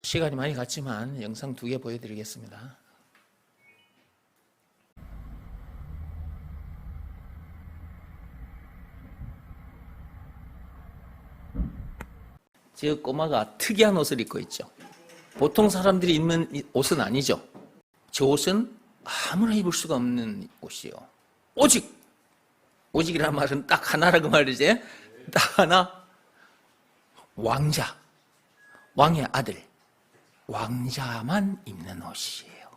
시간이 많이 갔지만 영상 2개 보여드리겠습니다. 저 꼬마가 특이한 옷을 입고 있죠. 보통 사람들이 입는 옷은 아니죠. 저 옷은 아무나 입을 수가 없는 옷이에요. 오직이라는 말은 딱 하나라고 말이지. 딱 하나. 왕자, 왕의 아들, 왕자만 입는 옷이에요.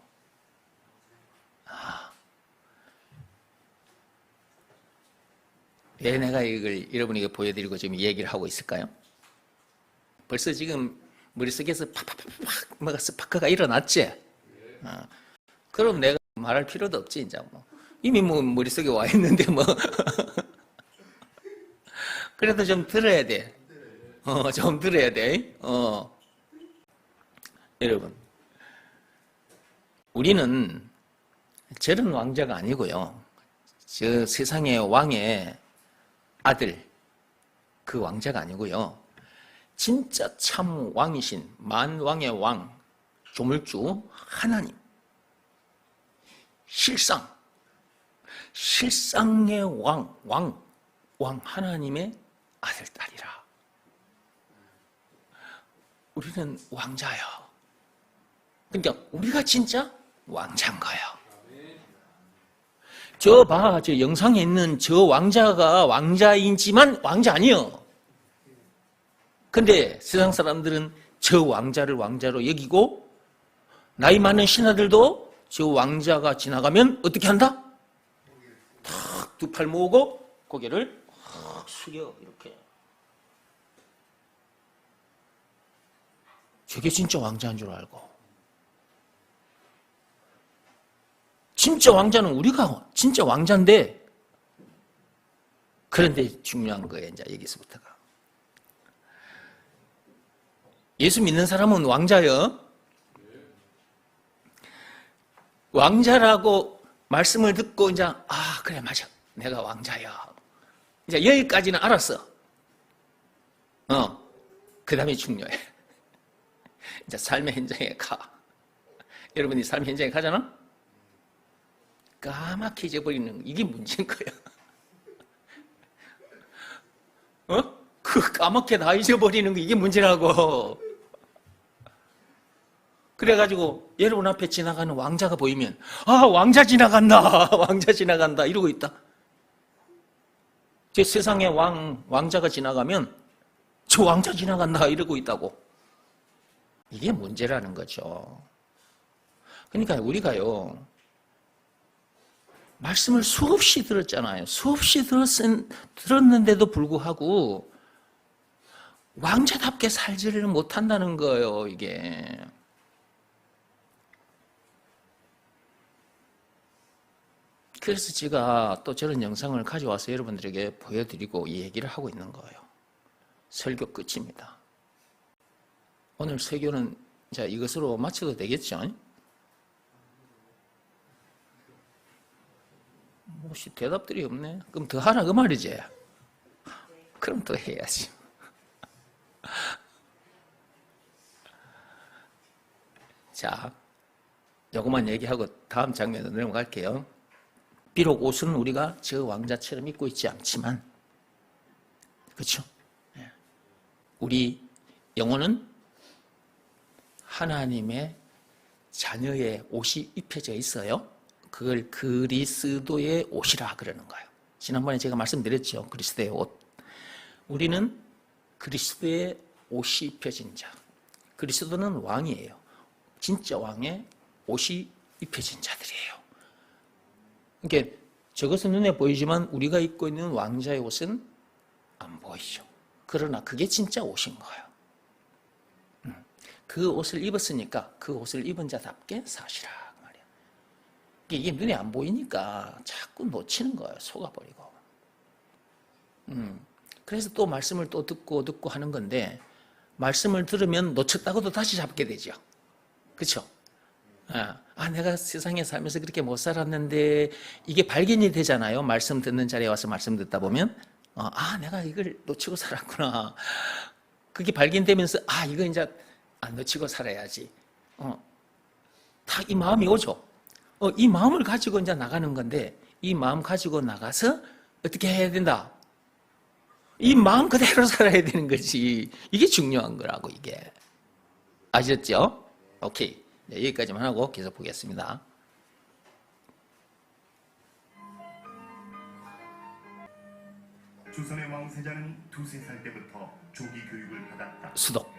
왜 내가 이걸 여러분에게 보여드리고 지금 이 얘기를 하고 있을까요? 벌써 지금 머릿속에서 팍팍팍팍 뭐가 스파크가 일어났지? 그럼 내가 말할 필요도 없지, 이제 뭐. 이미 뭐 머릿속에 와 있는데 뭐. 그래도 좀 들어야 돼. 좀 들어야 돼. 여러분, 우리는 저런 왕자가 아니고요. 저 세상의 왕의 아들, 그 왕자가 아니고요. 진짜 참 왕이신 만왕의 왕, 조물주 하나님. 실상의 왕 하나님의 아들, 딸이라. 우리는 왕자야. 그러니까 우리가 진짜 왕자인 거예요. 저 영상에 있는 저 왕자가 왕자이지만 왕자 아니에요. 근데 세상 사람들은 저 왕자를 왕자로 여기고, 나이 많은 신하들도 저 왕자가 지나가면 어떻게 한다? 탁 두 팔 모으고 고개를 확 숙여, 이렇게. 저게 진짜 왕자인 줄 알고. 진짜 왕자는 우리가 진짜 왕자인데, 그런데 중요한 거예요, 이제 여기서부터가. 예수 믿는 사람은 왕자요. 왕자라고 말씀을 듣고 이제 그래, 맞아, 내가 왕자야. 이제 여기까지는 알았어. 그 다음에 중요해. 이제 삶의 현장에 가. 여러분이 삶의 현장에 가잖아? 까맣게 잊어버리는 이게 문제인 거야. 그 까맣게 다 잊어버리는 게 이게 문제라고. 그래가지고 여러분 앞에 지나가는 왕자가 보이면 왕자 지나간다, 왕자 지나간다 이러고 있다. 제 세상에 왕자가 지나가면 저 왕자 지나간다 이러고 있다고. 이게 문제라는 거죠. 그러니까 우리가요, 말씀을 수없이 들었잖아요. 수없이 들었는데도 불구하고 왕자답게 살지를 못한다는 거예요, 이게. 그래서 제가 또 저런 영상을 가져와서 여러분들에게 보여드리고 이 얘기를 하고 있는 거예요. 설교 끝입니다. 오늘 설교는 자, 이것으로 마쳐도 되겠죠? 혹시 대답들이 없네? 그럼 더 하라 그 말이지? 그럼 더 해야지. 자, 요것만 얘기하고 다음 장면으로 넘어갈게요. 비록 옷은 우리가 저 왕자처럼 입고 있지 않지만, 그렇죠? 우리 영혼은 하나님의 자녀의 옷이 입혀져 있어요. 그걸 그리스도의 옷이라 그러는 거예요. 지난번에 제가 말씀드렸죠. 그리스도의 옷. 우리는 그리스도의 옷이 입혀진 자. 그리스도는 왕이에요. 진짜 왕의 옷이 입혀진 자들이에요. 그러니까 저것은 눈에 보이지만 우리가 입고 있는 왕자의 옷은 안 보이죠. 그러나 그게 진짜 옷인 거예요. 그 옷을 입었으니까 그 옷을 입은 자답게 사시라 말이야. 이게 눈에 안 보이니까 자꾸 놓치는 거예요. 속아버리고. 그래서 또 말씀을 또 듣고 하는 건데, 말씀을 들으면 놓쳤다고도 다시 잡게 되죠. 그렇죠? 내가 세상에 살면서 그렇게 못 살았는데 이게 발견이 되잖아요. 말씀 듣는 자리에 와서 말씀 듣다 보면 내가 이걸 놓치고 살았구나. 그게 발견되면서 이거 이제 안 놓치고 살아야지. 다 이 마음이 오죠. 이 마음을 가지고 이제 나가는 건데, 이 마음 가지고 나가서 어떻게 해야 된다? 이 마음 그대로 살아야 되는 거지. 이게 중요한 거라고, 이게. 아셨죠? 오케이. 네, 여기까지만 하고 계속 보겠습니다. 조선의 왕 세자는 두세 살 때부터 조기 교육을 받았다. 수독.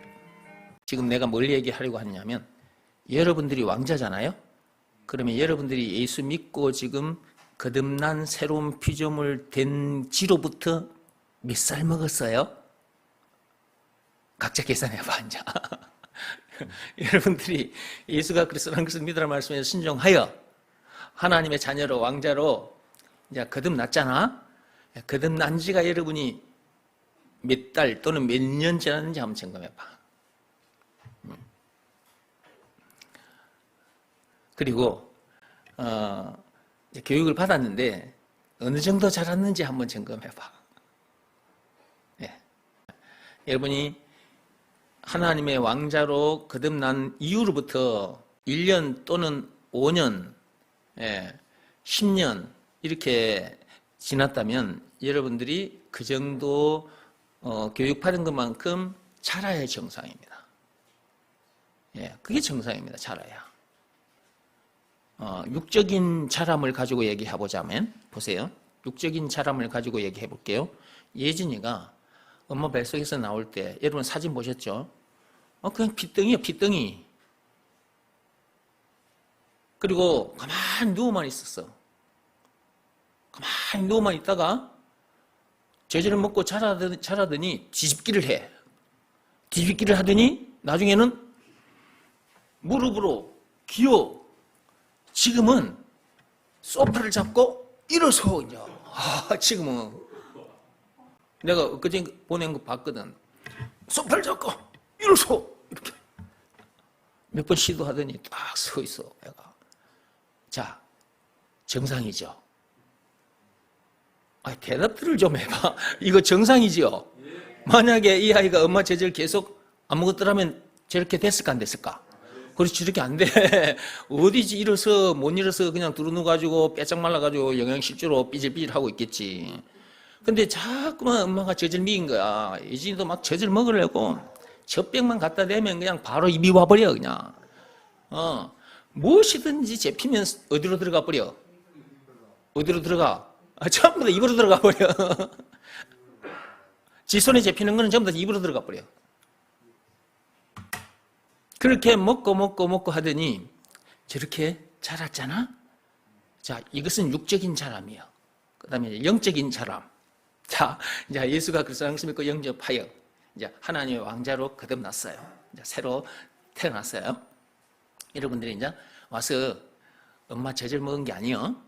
지금 내가 뭘 얘기하려고 하냐면, 여러분들이 왕자잖아요? 그러면 여러분들이 예수 믿고 지금 거듭난 새로운 피조물 된 지로부터 몇 살 먹었어요? 각자 계산해봐, 이제. 여러분들이 예수가 그리스도라는 것을 믿으라 말씀에 순종하여 하나님의 자녀로 왕자로 이제 거듭났잖아. 거듭난 지가 여러분이 몇 달 또는 몇 년 지났는지 한번 점검해봐. 그리고 이제 교육을 받았는데 어느 정도 자랐는지 한번 점검해봐. 예. 여러분이 하나님의 왕자로 거듭난 이후로부터 1년 또는 5년, 10년 이렇게 지났다면 여러분들이 그 정도 교육받은 것만큼 자라야 정상입니다. 예, 그게 정상입니다. 자라야. 육적인 자람을 가지고 얘기해보자면, 보세요. 육적인 자람을 가지고 얘기해 볼게요. 예진이가 엄마 뱃속에서 나올 때, 여러분 사진 보셨죠? 그냥 핏덩이요, 핏덩이. 그리고 가만히 누워만 있었어. 가만히 누워만 있다가 젖을 먹고 자라더니 뒤집기를 해. 뒤집기를 하더니 나중에는 무릎으로 기어. 지금은 소파를 잡고 일어서, 이제. 지금은. 내가 엊그제 보낸 거 봤거든. 소파를 잡고 일어서. 이렇게. 몇 번 시도하더니 딱 서 있어, 애가. 자, 정상이죠. 대답들을 좀 해봐. 이거 정상이지요? 만약에 이 아이가 엄마 젖을 계속 안 먹었더라면 저렇게 됐을까, 안 됐을까? 그렇지, 저렇게 안 돼. 어디지, 일어서, 못 일어서 그냥 두루누가지고 빼짝 말라가지고 영양실조로 삐질삐질하고 있겠지. 근데 자꾸만 엄마가 젖을 미인 거야. 예진이도 막 젖을 먹으려고 젖병만 갖다 대면 그냥 바로 입이 와버려, 그냥. 무엇이든지 잡히면 어디로 들어가 버려? 어디로 들어가? 전부 다 입으로 들어가 버려. 지 손에 잡히는 거는 전부 다 입으로 들어가 버려. 그렇게 먹고 하더니 저렇게 자랐잖아? 자, 이것은 육적인 자람이요. 그 다음에 영적인 자람. 자, 이제 예수가 그리스도라는 것을 믿고 영접하여 이제 하나님의 왕자로 거듭났어요. 이제 새로 태어났어요. 여러분들이 이제 와서 엄마 젖을 먹은 게 아니요.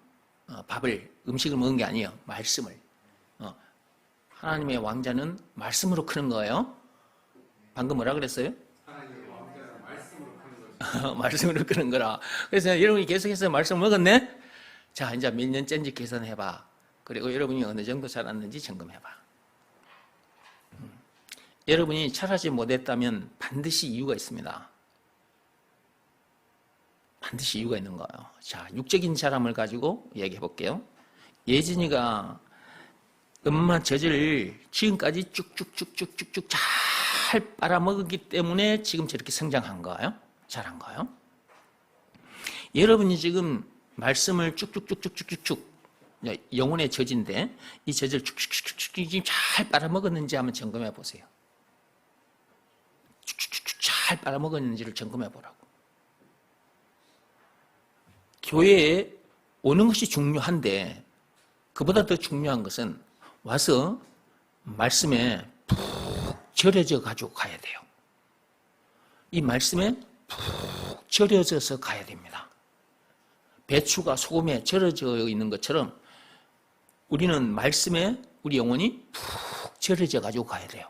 음식을 먹은 게 아니에요. 말씀을. 하나님의 왕자는 말씀으로 크는 거예요. 방금 뭐라 그랬어요? 하나님의 왕자는 말씀으로 크는 거죠. 말씀으로 크는 거라. 그래서 여러분이 계속해서 말씀을 먹었네? 자, 이제 몇 년째인지 계산해봐. 그리고 여러분이 어느 정도 자랐는지 점검해봐. 여러분이 자라지 못했다면 반드시 이유가 있습니다. 반드시 이유가 있는 거예요. 자, 육적인 자람을 가지고 얘기해 볼게요. 예진이가 엄마 젖을 지금까지 쭉쭉쭉쭉쭉쭉 잘 빨아먹었기 때문에 지금 저렇게 성장한 거예요. 자란 거예요. 여러분이 지금 말씀을 쭉쭉쭉쭉쭉쭉 영혼의 젖인데 이 젖을 쭉쭉쭉쭉 잘 빨아먹었는지 한번 점검해 보세요. 쭉쭉쭉쭉 잘 빨아먹었는지를 점검해 보라고. 교회에 오는 것이 중요한데 그보다 더 중요한 것은 와서 말씀에 푹 절여져 가지고 가야 돼요. 이 말씀에 푹 절여져서 가야 됩니다. 배추가 소금에 절여져 있는 것처럼 우리는 말씀에 우리 영혼이 푹 절여져 가지고 가야 돼요.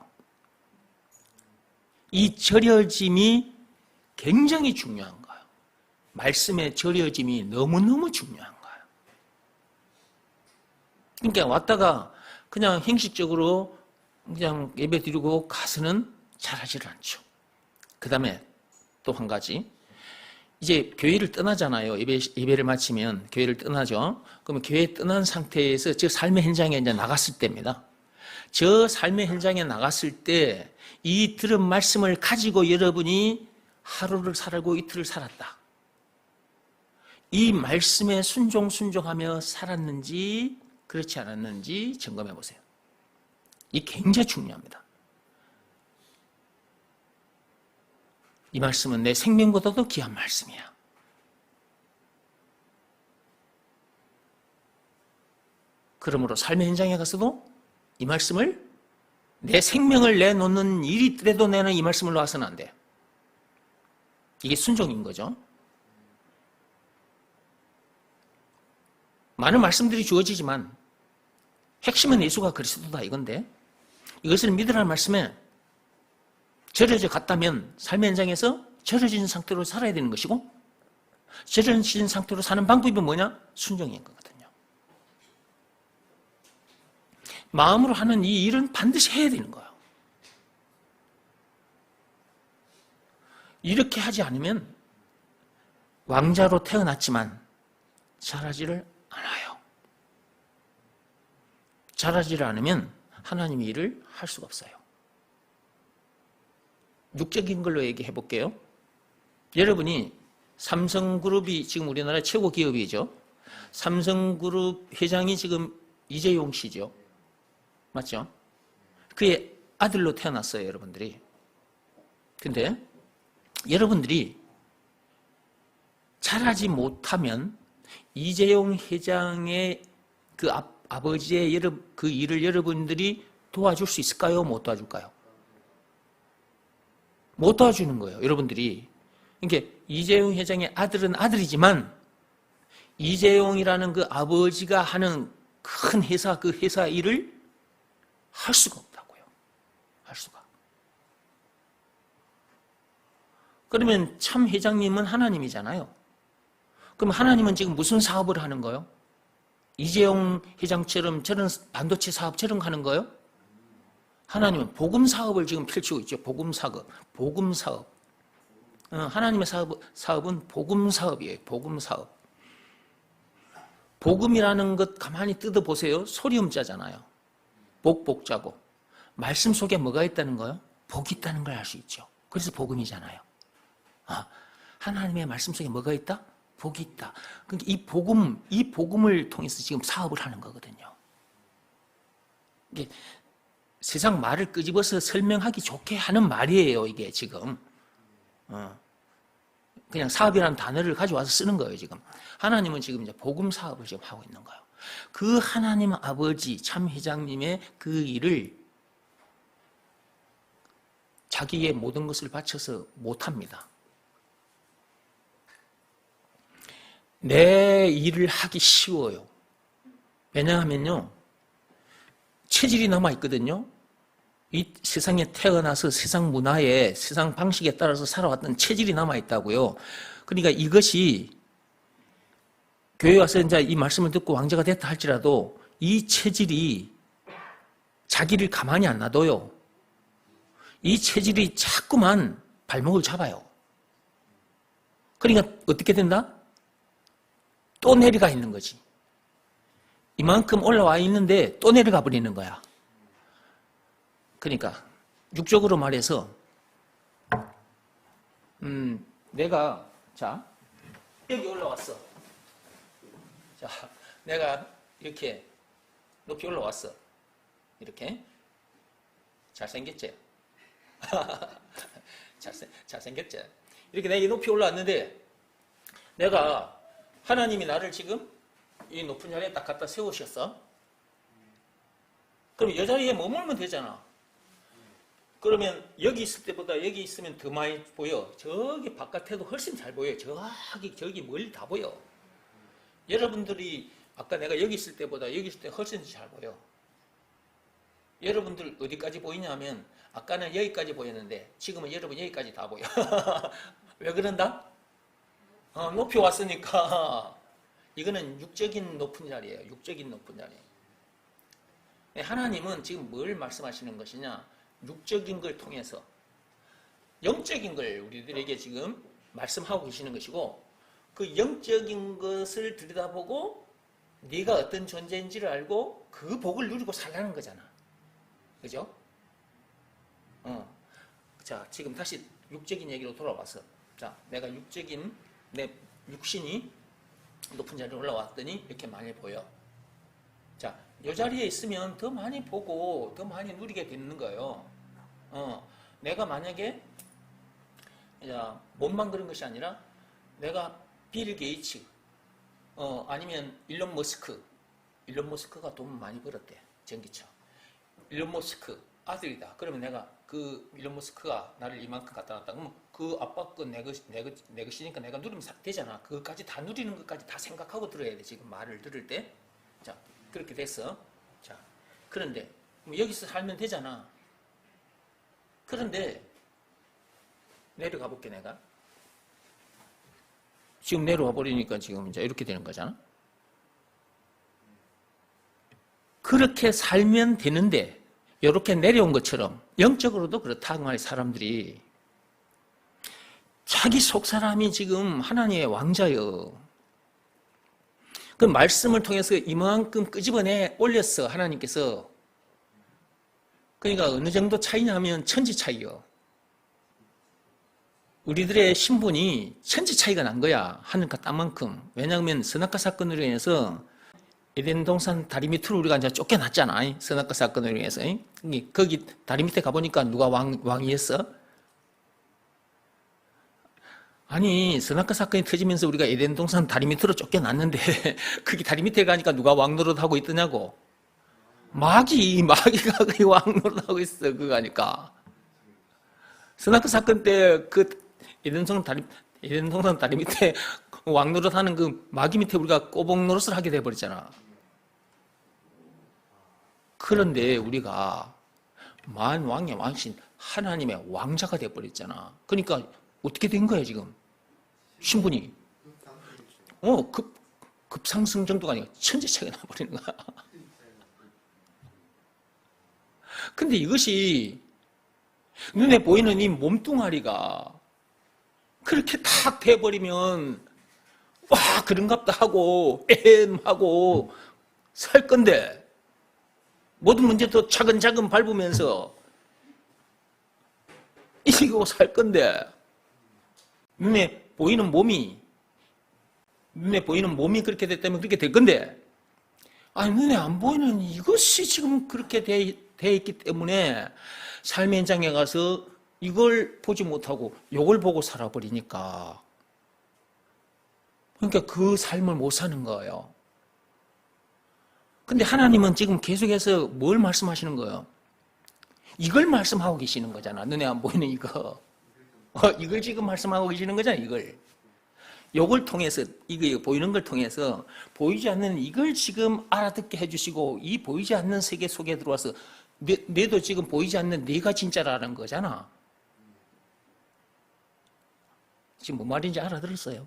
이 절여짐이 굉장히 중요한 거예요. 말씀의 절여짐이 너무너무 중요한 거예요. 그러니까 왔다가 그냥 형식적으로 그냥 예배 드리고 가서는 잘하지를 않죠. 그 다음에 또 한 가지. 이제 교회를 떠나잖아요. 예배를 마치면 교회를 떠나죠. 그러면 교회 떠난 상태에서 저 삶의 현장에 이제 나갔을 때입니다. 저 삶의 현장에 나갔을 때 이 들은 말씀을 가지고 여러분이 하루를 살고 이틀을 살았다. 이 말씀에 순종하며 살았는지 그렇지 않았는지 점검해 보세요. 이 굉장히 중요합니다. 이 말씀은 내 생명보다도 귀한 말씀이야. 그러므로 삶의 현장에 가서도 이 말씀을 내 생명을 내놓는 일이 있더라도 나는 이 말씀을 놔서는 안 돼. 이게 순종인 거죠. 많은 말씀들이 주어지지만 핵심은 예수가 그리스도다 이건데 이것을 믿으라는 말씀에 절여져 갔다면 삶의 현장에서 절여진 상태로 살아야 되는 것이고 절여진 상태로 사는 방법이 뭐냐? 순종인 거거든요. 마음으로 하는 이 일은 반드시 해야 되는 거예요. 이렇게 하지 않으면 왕자로 태어났지만 자라지를 않아요. 자라지를 않으면 하나님의 일을 할 수가 없어요. 육적인 걸로 얘기해 볼게요. 여러분이 삼성그룹이 지금 우리나라 최고 기업이죠. 삼성그룹 회장이 지금 이재용 씨죠. 맞죠? 그의 아들로 태어났어요, 여러분들이. 근데 여러분들이 잘하지 못하면 이재용 회장의 그 아버지의 그 일을 여러분들이 도와줄 수 있을까요? 못 도와줄까요? 못 도와주는 거예요, 여러분들이. 그러니까 이재용 회장의 아들은 아들이지만 이재용이라는 그 아버지가 하는 큰 회사, 그 회사 일을 할 수가 없다고요. 할 수가. 그러면 참 회장님은 하나님이잖아요. 그럼 하나님은 지금 무슨 사업을 하는 거예요? 이재용 회장처럼 저런 반도체 사업처럼 하는 거예요? 하나님은 복음 사업을 지금 펼치고 있죠. 복음 사업. 복음 사업. 하나님의 사업은 복음 사업이에요. 복음 사업. 복음이라는 것 가만히 뜯어보세요. 소리음자잖아요. 복자고. 말씀 속에 뭐가 있다는 거예요? 복이 있다는 걸 알 수 있죠. 그래서 복음이잖아요. 하나님의 말씀 속에 뭐가 있다? 복이 있다. 그러니까 이 복음을 통해서 지금 사업을 하는 거거든요. 이게 세상 말을 끄집어서 설명하기 좋게 하는 말이에요, 이게 지금. 그냥 사업이라는 단어를 가져와서 쓰는 거예요, 지금. 하나님은 지금 이제 복음 사업을 지금 하고 있는 거예요. 그 하나님 아버지 참 회장님의 그 일을 자기의 모든 것을 바쳐서 못합니다. 내 일을 하기 쉬워요. 왜냐하면요, 체질이 남아있거든요. 이 세상에 태어나서 세상 문화에, 세상 방식에 따라서 살아왔던 체질이 남아있다고요. 그러니까 이것이 교회 와서 이제 이 말씀을 듣고 왕자가 됐다 할지라도 이 체질이 자기를 가만히 안 놔둬요. 이 체질이 자꾸만 발목을 잡아요. 그러니까 어떻게 된다? 또 내려가 있는 거지. 이만큼 올라와 있는데 또 내려가 버리는 거야. 그러니까 육적으로 말해서 내가 자 여기 올라왔어. 자, 내가 이렇게 높이 올라왔어. 이렇게 잘생겼지? 잘생겼지? 이렇게 내가 높이 올라왔는데 내가 하나님이 나를 지금 이 높은 자리에 딱 갖다 세우셨어. 그럼 이 자리에 머물면 되잖아. 그러면 여기 있을 때보다 여기 있으면 더 많이 보여. 저기 바깥에도 훨씬 잘 보여. 저기 멀리 다 보여. 여러분들이 아까 내가 여기 있을 때보다 여기 있을 때 훨씬 잘 보여. 여러분들 어디까지 보이냐면 아까는 여기까지 보였는데 지금은 여러분 여기까지 다 보여. 왜 그런다? 높이 왔으니까. 이거는 육적인 높은 자리예요. 육적인 높은 자리. 하나님은 지금 뭘 말씀하시는 것이냐? 육적인 걸 통해서 영적인 걸 우리들에게 지금 말씀하고 계시는 것이고, 그 영적인 것을 들여다보고 네가 어떤 존재인지를 알고 그 복을 누리고 살라는 거잖아. 그죠? 자, 지금 다시 육적인 얘기로 돌아와서, 자, 내가 육적인 내 육신이 높은 자리에 올라왔더니 이렇게 많이 보여. 자, 이 자리에 있으면 더 많이 보고 더 많이 누리게 되는 거예요. 내가 만약에 몸만 그런 것이 아니라 내가 빌 게이츠, 아니면 일론 머스크가 돈 많이 벌었대. 전기차. 일론 머스크 아들이다. 그러면 내가 그 일론 머스크가 나를 이만큼 갖다 놨다. 그러면 그 아빠 거 내 것이니까 내가 누리면 되잖아. 그것까지 다 누리는 것까지 다 생각하고 들어야 돼. 지금 말을 들을 때. 자, 그렇게 됐어. 자, 그런데 여기서 살면 되잖아. 그런데 내려가 볼게. 내가 지금 내려와 버리니까 지금 이제 이렇게 되는 거잖아. 그렇게 살면 되는데 이렇게 내려온 것처럼 영적으로도 그렇다. 그 말이 사람들이 자기 속 사람이 지금 하나님의 왕자요. 그 말씀을 통해서 이만큼 끄집어내 올렸어. 하나님께서. 그러니까 어느 정도 차이냐면 천지 차이요. 우리들의 신분이 천지 차이가 난 거야. 하늘과 땅만큼. 왜냐하면 선악과 사건으로 인해서 에덴 동산 다리 밑으로 우리가 이제 쫓겨났잖아. 선악과 사건으로 인해서. 거기 다리 밑에 가보니까 누가 왕이었어? 아니, 선악과 사건이 터지면서 우리가 에덴 동산 다리 밑으로 쫓겨났는데 거기 다리 밑에 가니까 누가 왕 노릇하고 있더냐고. 마귀가 거기 왕 노릇하고 있어. 그거 하니까. 선악과 사건 때 그 에덴 동산 다리 밑에 왕 노릇하는 그 마귀 밑에 우리가 꼬복 노릇을 하게 돼버렸잖아. 그런데 우리가 만왕의 왕신 하나님의 왕자가 돼버렸잖아. 그러니까 어떻게 된 거야 지금? 신분이 급상승 정도가 아니라 천재 차이가 나버리는 거야. 근데 이것이 눈에 보이는 이 몸뚱아리가 그렇게 탁 돼버리면 와 그런갑다 하고 하고 살 건데 모든 문제도 차근차근 밟으면서 이기고 살 건데 눈에 보이는 몸이 그렇게 됐다면 그렇게 될 건데 아니 눈에 안 보이는 이것이 지금 그렇게 돼 있기 때문에 삶의 현장에 가서 이걸 보지 못하고 이걸 보고 살아버리니까 그러니까 그 삶을 못 사는 거예요. 근데 하나님은 지금 계속해서 뭘 말씀하시는 거예요? 이걸 말씀하고 계시는 거잖아. 눈에 안 보이는 이거. 이걸 지금 말씀하고 계시는 거잖아. 이걸 통해서 이거 보이는 걸 통해서 보이지 않는 이걸 지금 알아듣게 해주시고 이 보이지 않는 세계 속에 들어와서 내도 지금 보이지 않는 내가 진짜라는 거잖아. 지금 뭔 말인지 알아들었어요?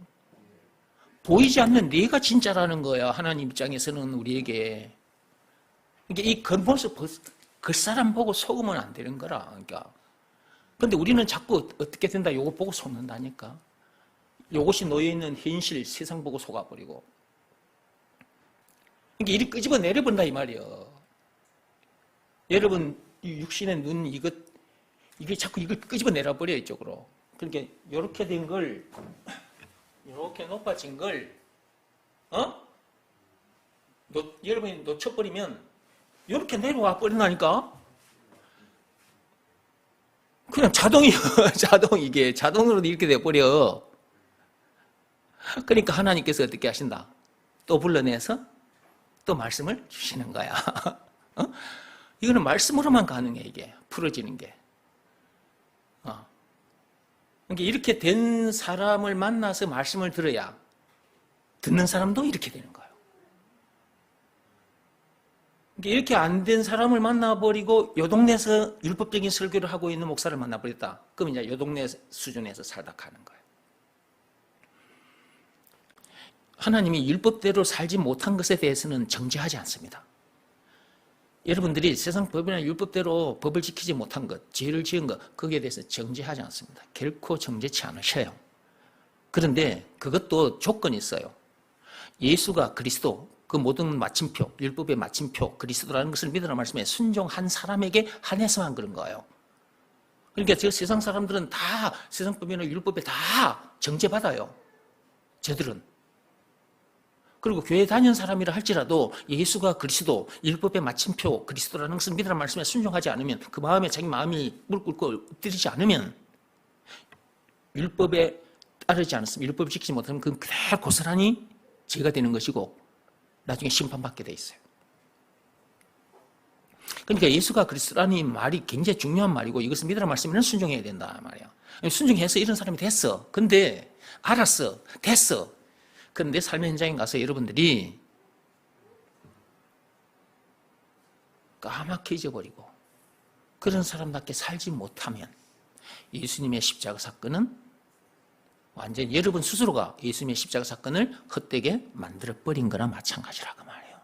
보이지 않는 내가 진짜라는 거야. 하나님 입장에서는 우리에게. 그러니까 이 겉모습, 겉사람 보고 속으면 안 되는 거라. 그러니까. 근데 우리는 자꾸 어떻게 된다, 요거 보고 속는다니까. 요것이 놓여있는 현실, 세상 보고 속아버리고. 그러니까 이리 끄집어 내려본다, 이 말이야. 여러분, 이 육신의 눈, 이게 자꾸 이걸 끄집어 내려버려, 이쪽으로. 그러니까, 요렇게 된 걸, 이렇게 높아진 걸, 여러분이 놓쳐버리면, 이렇게 내려와 버린다니까? 그냥 자동으로 이렇게 돼버려. 그러니까 하나님께서 어떻게 하신다? 또 불러내서 또 말씀을 주시는 거야. 이거는 말씀으로만 가능해, 이게. 풀어지는 게. 그러니까 이렇게 된 사람을 만나서 말씀을 들어야 듣는 사람도 이렇게 되는 거예요. 그러니까 이렇게 안 된 사람을 만나버리고 요 동네에서 율법적인 설교를 하고 있는 목사를 만나버렸다. 그럼 이제 요 동네 수준에서 살다 가는 거예요. 하나님이 율법대로 살지 못한 것에 대해서는 정죄하지 않습니다. 여러분들이 세상 법이나 율법대로 법을 지키지 못한 것, 죄를 지은 것, 거기에 대해서 정죄하지 않습니다. 결코 정죄치 않으셔요. 그런데 그것도 조건이 있어요. 예수가 그리스도, 그 모든 마침표, 율법의 마침표, 그리스도라는 것을 믿으라는 말씀에 순종한 사람에게 한해서만 그런 거예요. 그러니까 저 세상 사람들은 다 세상법이나 율법에 다 정죄받아요. 저들은. 그리고 교회 다니는 사람이라 할지라도 예수가 그리스도, 율법의 마침표, 그리스도라는 것을 믿으라는 말씀에 순종하지 않으면, 그 마음에 자기 마음이 무릎 꿇고 엎드리지 않으면, 율법에 따르지 않았으면, 율법을 지키지 못하면 그건 그대로 고스란히 죄가 되는 것이고 나중에 심판받게 돼 있어요. 그러니까 예수가 그리스도라는 이 말이 굉장히 중요한 말이고, 이것을 믿으라는 말씀에는 순종해야 된다 말이에요. 순종해서 이런 사람이 됐어. 근데 알았어. 됐어. 그런데 삶의 현장에 가서 여러분들이 까맣게 잊어버리고 그런 사람답게 살지 못하면 예수님의 십자가 사건은 완전히 여러분 스스로가 예수님의 십자가 사건을 헛되게 만들어버린 거나 마찬가지라고 말해요.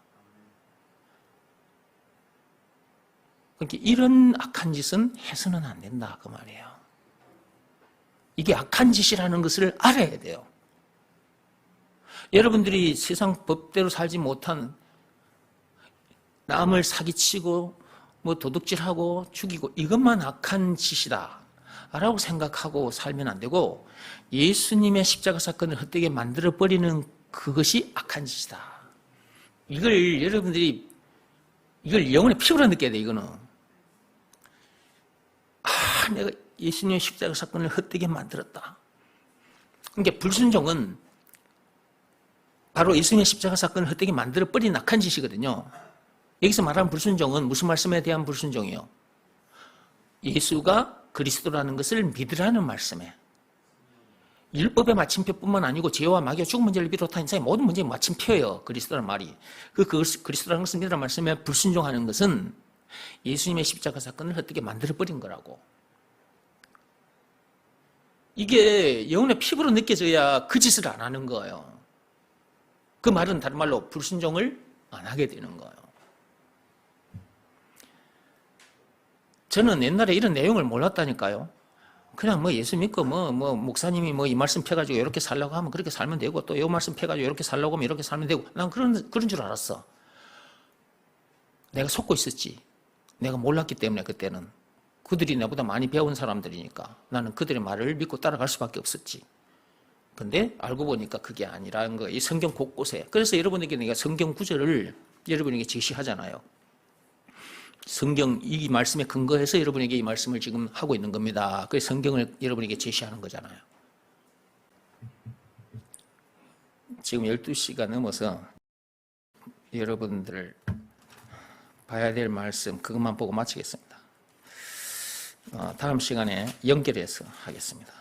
그러니까 이런 악한 짓은 해서는 안 된다 그 말이에요. 이게 악한 짓이라는 것을 알아야 돼요. 여러분들이 세상 법대로 살지 못한, 남을 사기치고 뭐 도둑질하고 죽이고 이것만 악한 짓이다 라고 생각하고 살면 안 되고, 예수님의 십자가 사건을 헛되게 만들어버리는 그것이 악한 짓이다. 이걸 여러분들이 이걸 영혼의 피부로 느껴야 돼. 이거는 내가 예수님의 십자가 사건을 헛되게 만들었다. 그러니까 불순종은 바로 예수님의 십자가 사건을 헛되게 만들어버린 악한 짓이거든요. 여기서 말하는 불순종은 무슨 말씀에 대한 불순종이요? 예수가 그리스도라는 것을 믿으라는 말씀에, 율법의 마침표뿐만 아니고 죄와 마귀와 죽은 문제를 비롯한 인생의 모든 문제의 마침표예요. 그리스도라는 말이. 그리스도라는 것을 믿으라는 말씀에 불순종하는 것은 예수님의 십자가 사건을 헛되게 만들어버린 거라고. 이게 영혼의 피부로 느껴져야 그 짓을 안 하는 거예요. 그 말은 다른 말로 불순종을 안 하게 되는 거예요. 저는 옛날에 이런 내용을 몰랐다니까요. 그냥 뭐 예수 믿고 목사님이 이 말씀 펴가지고 이렇게 살라고 하면 그렇게 살면 되고, 또 이 말씀 펴가지고 이렇게 살라고 하면 이렇게 살면 되고, 난 그런 줄 알았어. 내가 속고 있었지. 내가 몰랐기 때문에 그때는. 그들이 나보다 많이 배운 사람들이니까 나는 그들의 말을 믿고 따라갈 수밖에 없었지. 근데 알고 보니까 그게 아니라는 거예요. 이 성경 곳곳에. 그래서 여러분에게 내가 성경 구절을 여러분에게 제시하잖아요. 성경 이 말씀에 근거해서 여러분에게 이 말씀을 지금 하고 있는 겁니다. 그래서 성경을 여러분에게 제시하는 거잖아요. 지금 12시가 넘어서 여러분들 봐야 될 말씀 그것만 보고 마치겠습니다. 다음 시간에 연결해서 하겠습니다.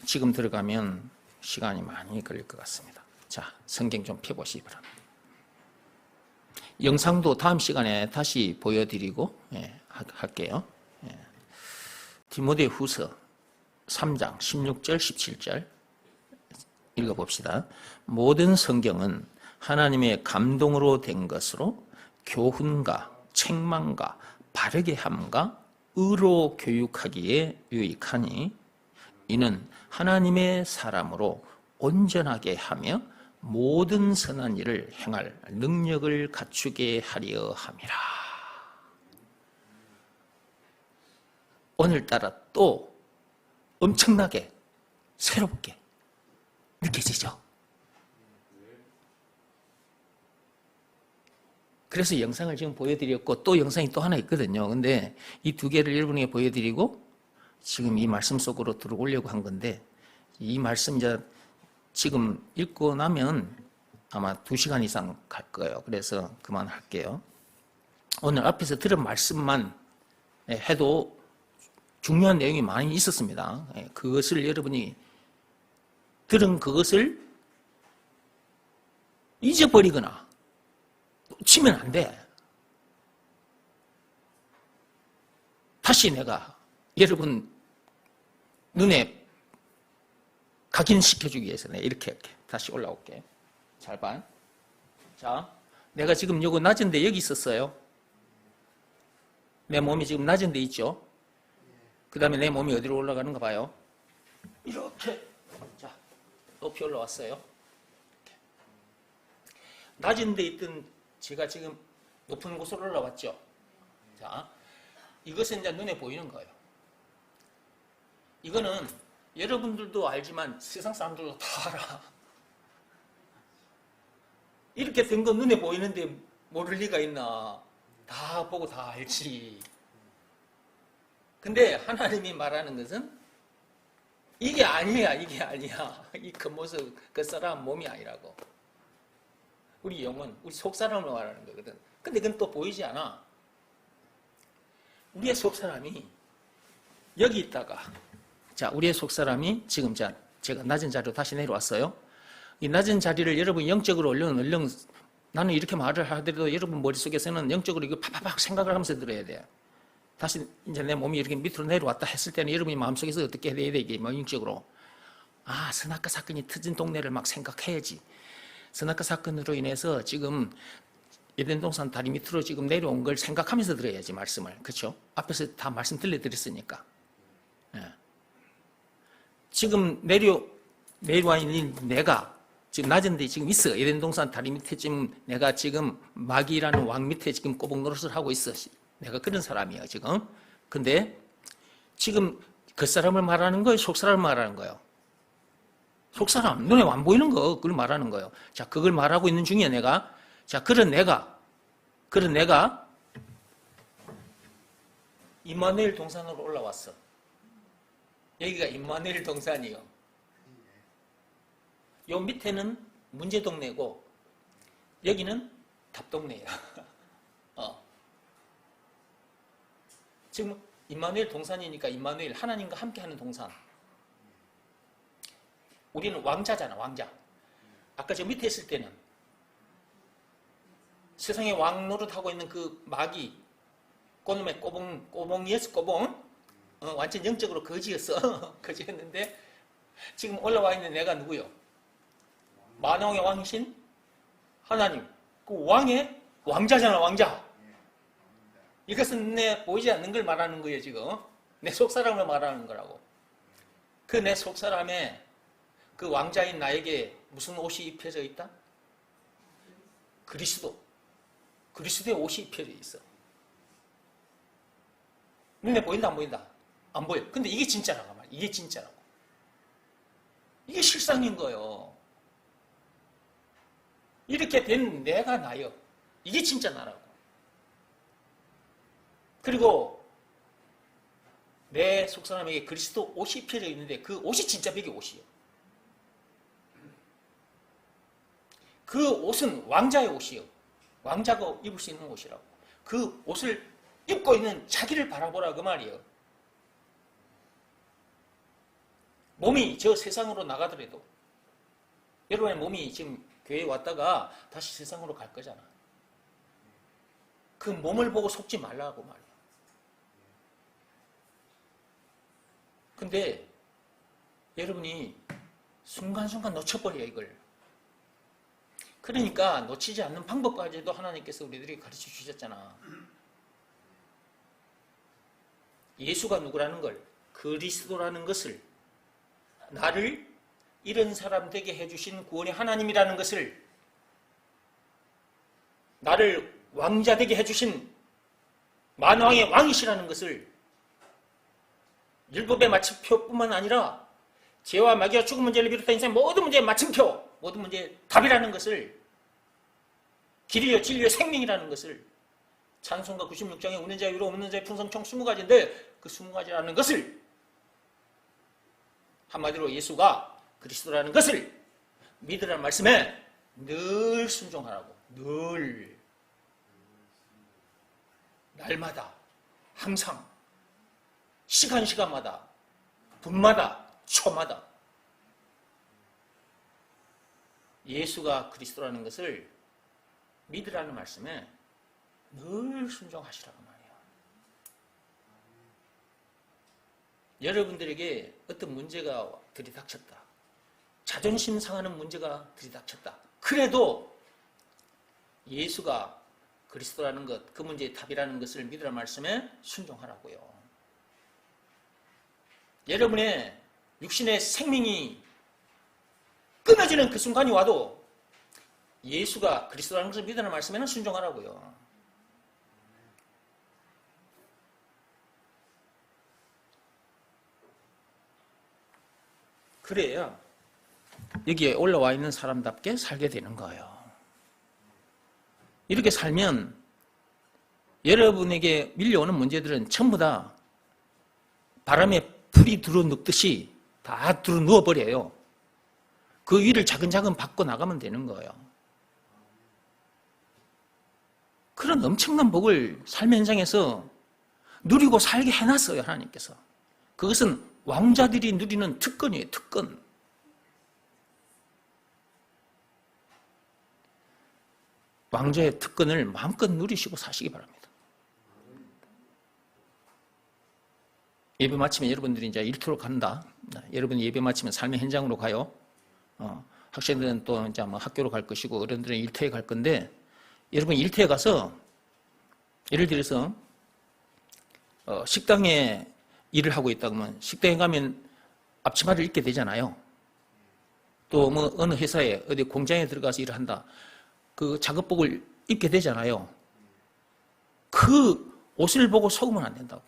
지금 들어가면 시간이 많이 걸릴 것 같습니다. 자, 성경 좀 펴보시기 바랍니다. 영상도 다음 시간에 다시 보여드리고 할게요. 디모데 후서 3장 16절 17절 읽어봅시다. 모든 성경은 하나님의 감동으로 된 것으로 교훈과 책망과 바르게 함과 의로 교육하기에 유익하니 이는 하나님의 사람으로 온전하게 하며 모든 선한 일을 행할 능력을 갖추게 하려 함이라. 오늘따라 또 엄청나게 새롭게 느껴지죠. 그래서 영상을 지금 보여드렸고 또 영상이 또 하나 있거든요. 근데 이 두 개를 여러분에게 보여드리고 지금 이 말씀 속으로 들어오려고 한 건데, 이 말씀 이제 지금 읽고 나면 아마 2시간 이상 갈 거예요. 그래서 그만할게요. 오늘 앞에서 들은 말씀만 해도 중요한 내용이 많이 있었습니다. 그것을 여러분이 들은 그것을 잊어버리거나 놓치면 안 돼. 다시 내가 여러분 눈에 각인시켜주기 위해서 내가 이렇게 다시 올라올게. 잘 봐. 자, 내가 지금 요거 낮은데 여기 있었어요. 내 몸이 지금 낮은 데 있죠? 그 다음에 내 몸이 어디로 올라가는가 봐요. 이렇게. 자, 높이 올라왔어요. 이렇게. 낮은 데 있던 제가 지금 높은 곳으로 올라왔죠? 자, 이것은 이제 눈에 보이는 거예요. 이거는 여러분들도 알지만 세상 사람들도 다 알아. 이렇게 된 건 눈에 보이는데 모를 리가 있나. 다 보고 다 알지. 근데 하나님이 말하는 것은 이게 아니야, 이게 아니야. 이 겉모습, 겉사람 몸이 아니라고. 우리 영혼, 우리 속사람을 말하는 거거든. 근데 그건 또 보이지 않아. 우리의 속사람이 여기 있다가, 자, 우리의 속사람이 지금 제가 낮은 자리로 다시 내려왔어요. 이 낮은 자리를 여러분 영적으로 얼른 나는 이렇게 말을 하더라도 여러분 머릿속에서는 영적으로 이거 팍팍팍 생각을 하면서 들어야 돼요. 다시 이제 내 몸이 이렇게 밑으로 내려왔다 했을 때는 여러분이 마음속에서 어떻게 해야 되게 영적으로. 아, 선악과 사건이 터진 동네를 막 생각해야지. 선악과 사건으로 인해서 지금 에덴 동산 다리 밑으로 지금 내려온 걸 생각하면서 들어야지 말씀을. 그렇죠? 앞에서 다 말씀 들려드렸으니까. 예. 지금 내려와 있는 내가 지금 낮은 데 지금 있어. 에덴 동산 다리 밑에 지금 내가 지금 마귀라는 왕 밑에 지금 꼬북 노릇을 하고 있어. 내가 그런 사람이에요, 지금. 근데 지금 겉사람을 말하는 거예요? 속사람을 말하는 거예요? 속사람, 눈에 안 보이는 거, 그걸 말하는 거예요. 자, 그걸 말하고 있는 중이야, 내가. 자, 그런 내가 임마누엘 동산으로 올라왔어. 여기가 임마누엘 동산이요. 요 밑에는 문제동네고 여기는 답동네예요. 지금 임마누엘 동산이니까 임마누엘 하나님과 함께하는 동산. 우리는 왕자잖아, 왕자. 아까 저 밑에 있을 때는 세상에 왕 노릇하고 있는 그 마귀, 그놈의 꼬봉이었어, 꼬봉. 완전 영적으로 거지였어. 거지였는데 지금 올라와 있는 내가 누구요? 만왕의 왕이신 하나님. 그 왕의 왕자잖아, 왕자. 이것은 눈에 보이지 않는 걸 말하는 거예요, 지금. 내 속사람을 말하는 거라고. 그 내 속사람에 그 왕자인 나에게 무슨 옷이 입혀져 있다? 그리스도의 옷이 입혀져 있어. 눈에 보인다, 안 보인다? 안 보여. 근데 이게 진짜라고 말이야. 이게 진짜라고. 이게 실상인 거예요. 이렇게 된 내가 나요. 이게 진짜 나라고. 그리고 내 속사람에게 그리스도 옷이 입혀져 있는데 그 옷이 진짜 백의 옷이에요. 그 옷은 왕자의 옷이에요. 왕자가 입을 수 있는 옷이라고. 그 옷을 입고 있는 자기를 바라보라 그 말이에요. 몸이 저 세상으로 나가더라도 여러분의 몸이 지금 교회에 왔다가 다시 세상으로 갈 거잖아. 그 몸을 보고 속지 말라고 말이야. 근데 여러분이 순간순간 놓쳐버려요, 이걸. 그러니까 놓치지 않는 방법까지도 하나님께서 우리들에게 가르쳐 주셨잖아. 예수가 누구라는 걸, 그리스도라는 것을, 나를 이런 사람 되게 해주신 구원의 하나님이라는 것을, 나를 왕자 되게 해주신 만왕의 왕이시라는 것을, 율법의 마침표뿐만 아니라 죄와 마귀와 죽은 문제를 비롯한 인생의 모든 문제의 마침표, 모든 문제의 답이라는 것을, 길이요 진리요 생명이라는 것을, 찬송가 96장에 웃는 자의 위로 없는 자의 풍성 총 20가지인데 그 20가지라는 것을, 한마디로 예수가 그리스도라는 것을 믿으라는 말씀에 늘 순종하라고. 늘, 날마다, 항상, 시간마다, 분마다, 초마다 예수가 그리스도라는 것을 믿으라는 말씀에 늘 순종하시라고 말이에요. 여러분들에게 어떤 문제가 들이닥쳤다. 자존심 상하는 문제가 들이닥쳤다. 그래도 예수가 그리스도라는 것, 그 문제의 답이라는 것을 믿으라는 말씀에 순종하라고요. 여러분의 육신의 생명이 끊어지는 그 순간이 와도 예수가 그리스도라는 것을 믿으라는 말씀에는 순종하라고요. 그래야 여기에 올라와 있는 사람답게 살게 되는 거예요. 이렇게 살면 여러분에게 밀려오는 문제들은 전부 다 바람에 풀이 들어눕듯이 다 들어누워버려요. 그 위를 차근차근 받고 나가면 되는 거예요. 그런 엄청난 복을 삶의 현장에서 누리고 살게 해놨어요, 하나님께서. 그것은 왕자들이 누리는 특권이에요, 특권. 왕자의 특권을 마음껏 누리시고 사시기 바랍니다. 예배 마치면 여러분들이 이제 일터로 간다. 여러분이 예배 마치면 삶의 현장으로 가요. 학생들은 또 이제 뭐 학교로 갈 것이고 어른들은 일터에 갈 건데, 여러분 일터에 가서 예를 들어서 식당에 일을 하고 있다 그러면 식당에 가면 앞치마를 입게 되잖아요. 또 뭐 어느 회사에 어디 공장에 들어가서 일을 한다. 그 작업복을 입게 되잖아요. 그 옷을 보고 속으면 안 된다고.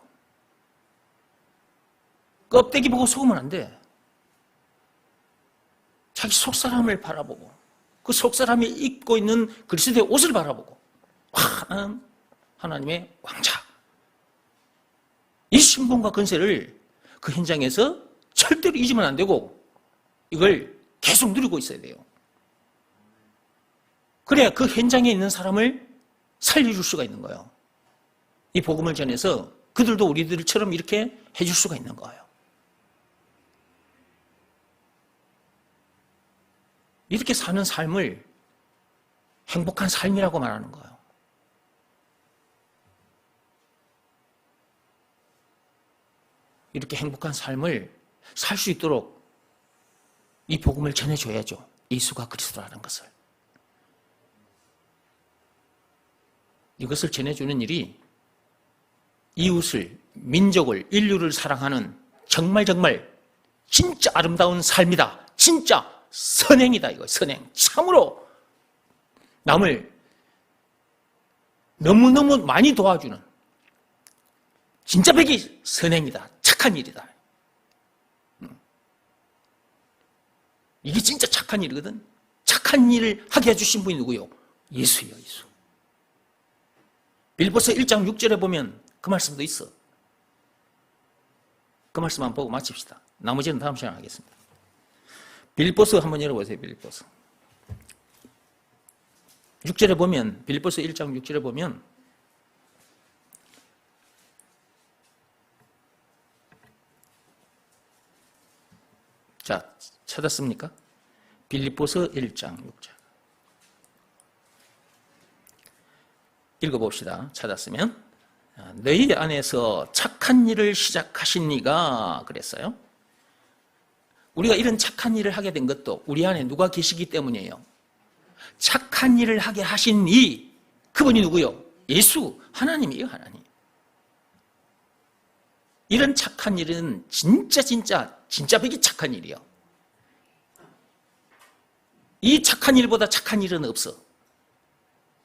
껍데기 보고 속으면 안 돼. 자기 속사람을 바라보고 그 속사람이 입고 있는 그리스도의 옷을 바라보고, 나는 하나님의 왕자. 이 신분과 권세를 그 현장에서 절대로 잊으면 안 되고 이걸 계속 누리고 있어야 돼요. 그래야 그 현장에 있는 사람을 살려줄 수가 있는 거예요. 이 복음을 전해서 그들도 우리들처럼 이렇게 해줄 수가 있는 거예요. 이렇게 사는 삶을 행복한 삶이라고 말하는 거예요. 이렇게 행복한 삶을 살 수 있도록 이 복음을 전해줘야죠. 예수가 그리스도라는 것을. 이것을 전해주는 일이 이웃을, 민족을, 인류를 사랑하는 정말 진짜 아름다운 삶이다. 진짜 선행이다. 이거 선행. 참으로 남을 너무너무 많이 도와주는 진짜 백이 선행이다. 착한 일이다. 이게 진짜 착한 일이거든. 착한 일을 하게 해주신 분이 누구요? 예수예요, 예수. 빌립보서 1장 6절에 보면 그 말씀도 있어. 그 말씀만 보고 마칩시다. 나머지는 다음 시간에 하겠습니다. 빌립보서 한번 열어보세요. 빌립보서 6절에 보면, 빌립보서 1장 6절에 보면 자, 찾았습니까? 빌립보서 1장 6절 읽어봅시다. 찾았으면. 너희 안에서 착한 일을 시작하신 이가 그랬어요. 우리가 이런 착한 일을 하게 된 것도 우리 안에 누가 계시기 때문이에요. 착한 일을 하게 하신 그분이 누구요? 예수, 하나님이에요, 하나님. 이런 착한 일은 진짜 백이 착한 일이에요. 이 착한 일보다 착한 일은 없어.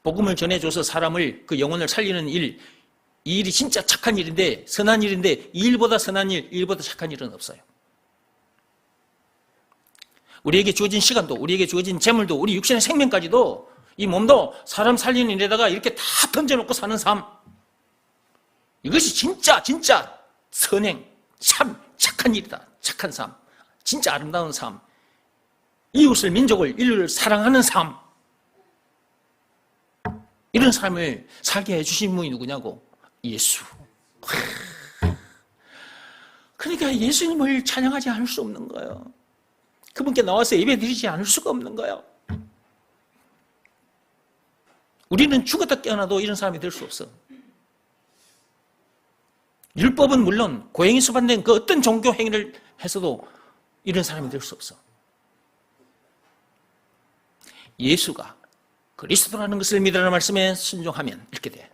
복음을 전해줘서 사람을, 그 영혼을 살리는 일, 이 일이 진짜 착한 일인데, 선한 일인데, 이 일보다 선한 일, 이 일보다 착한 일은 없어요. 우리에게 주어진 시간도, 우리에게 주어진 재물도, 우리 육신의 생명까지도, 이 몸도 사람 살리는 일에다가 이렇게 다 던져놓고 사는 삶. 이것이 진짜 선행, 참 착한 일이다. 착한 삶. 진짜 아름다운 삶. 이웃을, 민족을, 인류를 사랑하는 삶. 이런 삶을 살게 해주신 분이 누구냐고? 예수. 그러니까 예수님을 찬양하지 않을 수 없는 거예요. 그분께 나와서 예배드리지 않을 수가 없는 거예요. 우리는 죽었다 깨어나도 이런 사람이 될 수 없어. 율법은 물론 고행이 수반된 그 어떤 종교 행위를 해서도 이런 사람이 될 수 없어. 예수가 그리스도라는 것을 믿으라는 말씀에 순종하면 이렇게 돼.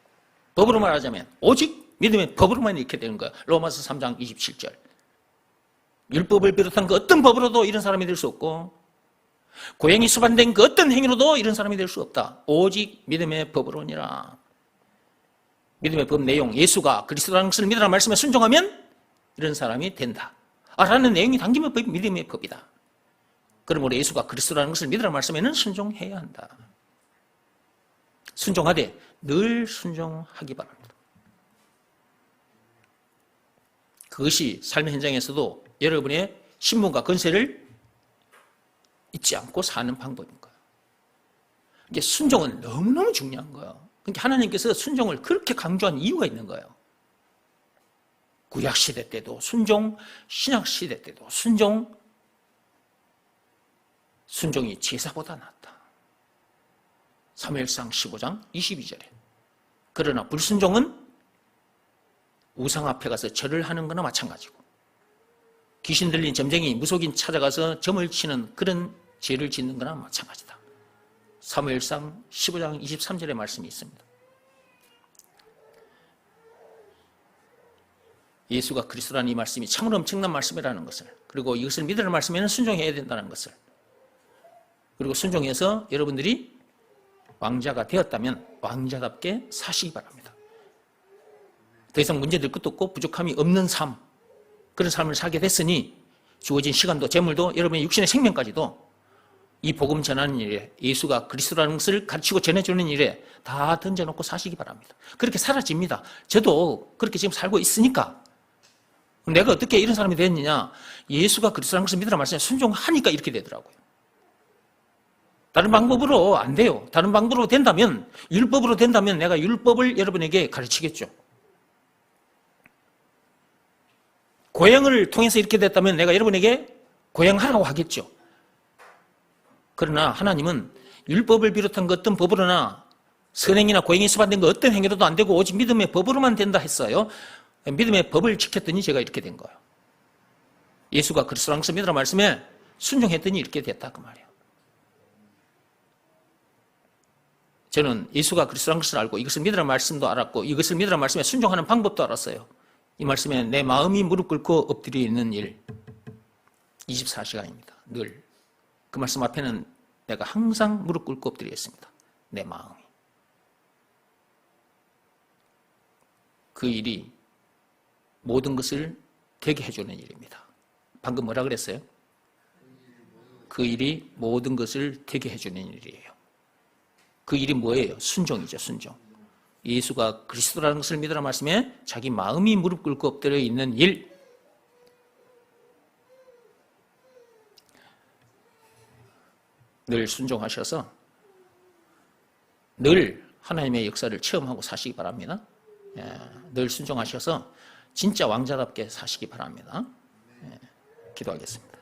법으로 말하자면 오직 믿음의 법으로만 이렇게 되는 거야. 로마서 3장 27절. 율법을 비롯한 그 어떤 법으로도 이런 사람이 될 수 없고 고행이 수반된 그 어떤 행위로도 이런 사람이 될 수 없다. 오직 믿음의 법으로니라. 믿음의 법 내용, 예수가 그리스도라는 것을 믿으라는 말씀에 순종하면 이런 사람이 된다. 라는 내용이 담긴 법이 믿음의 법이다. 그러므로 예수가 그리스도라는 것을 믿으라는 말씀에는 순종해야 한다. 순종하되 늘 순종하기 바랍니다. 그것이 삶의 현장에서도 여러분의 신분과 권세를 잊지 않고 사는 방법인 거예요. 이게 순종은 너무너무 중요한 거예요. 그러니까 하나님께서 순종을 그렇게 강조한 이유가 있는 거예요. 구약 시대 때도 순종, 신약 시대 때도 순종이 제사보다 낫다. 사무엘상 15장 22절에. 그러나 불순종은 우상 앞에 가서 절을 하는 거나 마찬가지고 귀신 들린 점쟁이 무속인 찾아가서 점을 치는 그런 죄를 짓는 거나 마찬가지다. 사무엘상 15장 23절의 말씀이 있습니다. 예수가 그리스도라는 이 말씀이 참으로 엄청난 말씀이라는 것을, 그리고 이것을 믿으라는 말씀에는 순종해야 된다는 것을, 그리고 순종해서 여러분들이 왕자가 되었다면 왕자답게 사시기 바랍니다. 더 이상 문제될 것도 없고 부족함이 없는 삶, 그런 삶을 살게 됐으니 주어진 시간도 재물도 여러분의 육신의 생명까지도 이 복음 전하는 일에, 예수가 그리스도라는 것을 가르치고 전해주는 일에 다 던져놓고 사시기 바랍니다. 그렇게 사라집니다. 저도 그렇게 지금 살고 있으니까. 내가 어떻게 이런 사람이 됐느냐? 예수가 그리스도라는 것을 믿으라 말씀에 순종하니까 이렇게 되더라고요. 다른 방법으로 안 돼요. 다른 방법으로 된다면, 율법으로 된다면 내가 율법을 여러분에게 가르치겠죠. 고행을 통해서 이렇게 됐다면 내가 여러분에게 고행하라고 하겠죠. 그러나 하나님은 율법을 비롯한 그 어떤 법으로나 선행이나 고행이 수반된 그 어떤 행위로도 안 되고 오직 믿음의 법으로만 된다 했어요. 믿음의 법을 지켰더니 제가 이렇게 된 거예요. 예수가 그리스도라는 것을 믿으라 말씀에 순종했더니 이렇게 됐다 그 말이에요. 저는 예수가 그리스도라는 것을 알고 이것을 믿으라 말씀도 알았고 이것을 믿으라 말씀에 순종하는 방법도 알았어요. 이 말씀에 내 마음이 무릎 꿇고 엎드려 있는 일 24시간입니다. 늘. 그 말씀 앞에는 내가 항상 무릎 꿇고 엎드려 있습니다. 내 마음이. 그 일이 모든 것을 되게 해주는 일입니다. 방금 뭐라 그랬어요? 그 일이 모든 것을 되게 해주는 일이에요. 그 일이 뭐예요? 순종이죠, 순종. 예수가 그리스도라는 것을 믿으라 말씀에 자기 마음이 무릎 꿇고 엎드려 있는 일. 늘 순종하셔서 늘 하나님의 역사를 체험하고 사시기 바랍니다. 늘 순종하셔서 진짜 왕자답게 사시기 바랍니다. 기도하겠습니다.